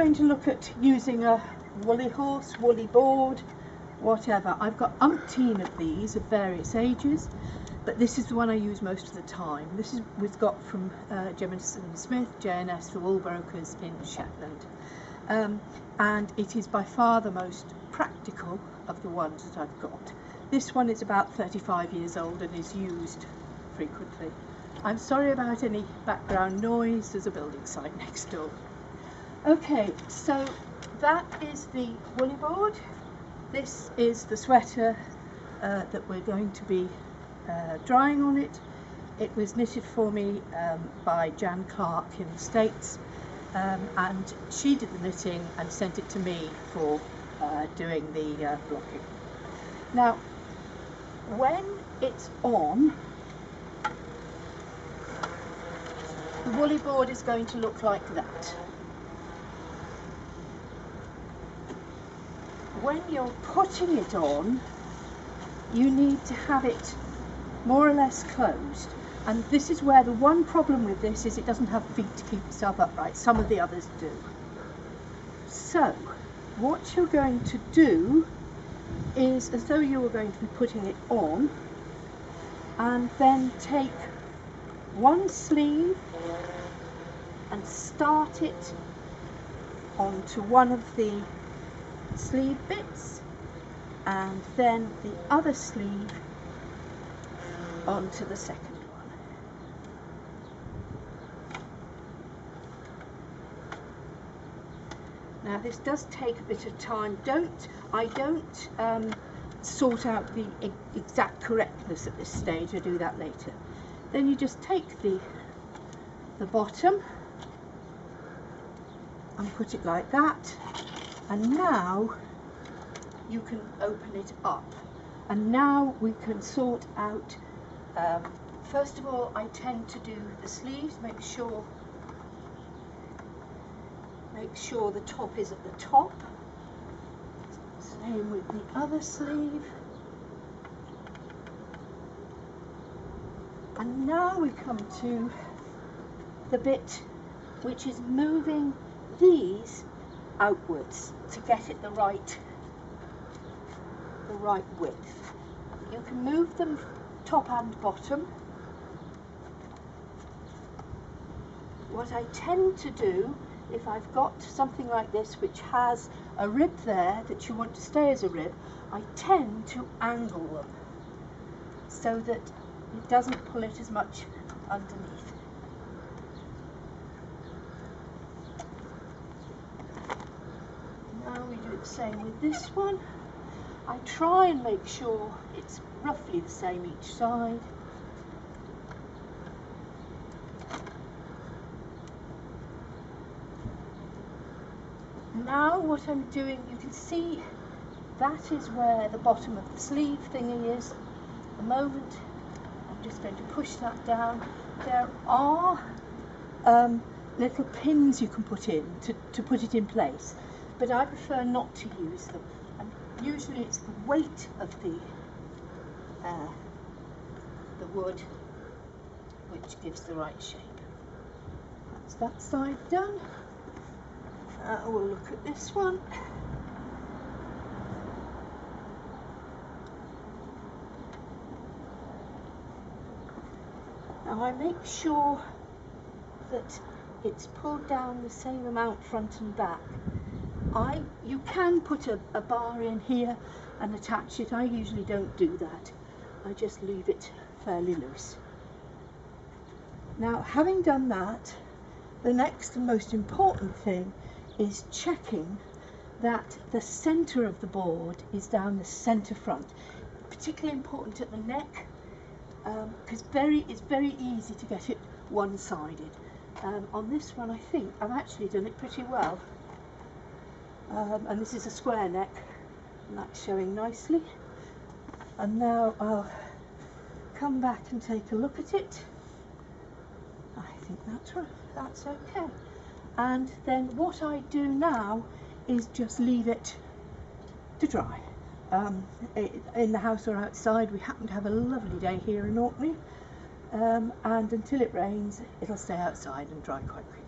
going to look at using a woolly horse, woolly board, whatever. I've got umpteen of these of various ages, but this is the one I use most of the time. This is we've got from Jemison Smith, J&S, the Wool Brokers in Shetland. And it is by far the most practical of the ones that I've got. This one is about 35 years old and is used frequently. I'm sorry about any background noise, there's a building site next door. Okay, so that is the woolly board. This is the sweater that we're going to be drying on it. It was knitted for me by Jan Clark in the States, and she did the knitting and sent it to me for doing the blocking. Now, when it's on, the woolly board is going to look like that. When you're putting it on, you need to have it more or less closed, and this is where the one problem with this is it doesn't have feet to keep itself upright. Some of the others do. So what you're going to do is, as though you were going to be putting it on, and then take one sleeve and start it onto one of the sleeve bits, and then the other sleeve onto the second one. Now this does take a bit of time. I don't sort out the exact correctness at this stage. I do that later. Then you just take the bottom and put it like that, and now you can open it up, and now we can sort out, first of all, I tend to do the sleeves, make sure the top is at the top. Same with the other sleeve. And now we come to the bit which is moving these outwards to get it the right width. You can move them top and bottom. What I tend to do, if I've got something like this which has a rib there that you want to stay as a rib, I tend to angle them so that it doesn't pull it as much underneath. Now we do the same with this one. I try and make sure it's roughly the same each side. Now what I'm doing, you can see that is where the bottom of the sleeve thingy is. At the moment, I'm just going to push that down. There are little pins you can put in to put it in place, but I prefer not to use them. And usually it's the weight of the wood which gives the right shape. That's that side done. We'll look at this one. Now I make sure that it's pulled down the same amount front and back. You can put a bar in here and attach it. I usually don't do that. I just leave it fairly loose. Now, having done that, the next and most important thing is checking that the centre of the board is down the centre front. Particularly important at the neck, because it's very easy to get it one-sided. On this one I think I've actually done it pretty well. And this is a square neck, and that's showing nicely. And now I'll come back and take a look at it. I think that's okay. And then what I do now is just leave it to dry. In the house or outside, we happen to have a lovely day here in Orkney, and until it rains it'll stay outside and dry quite quickly.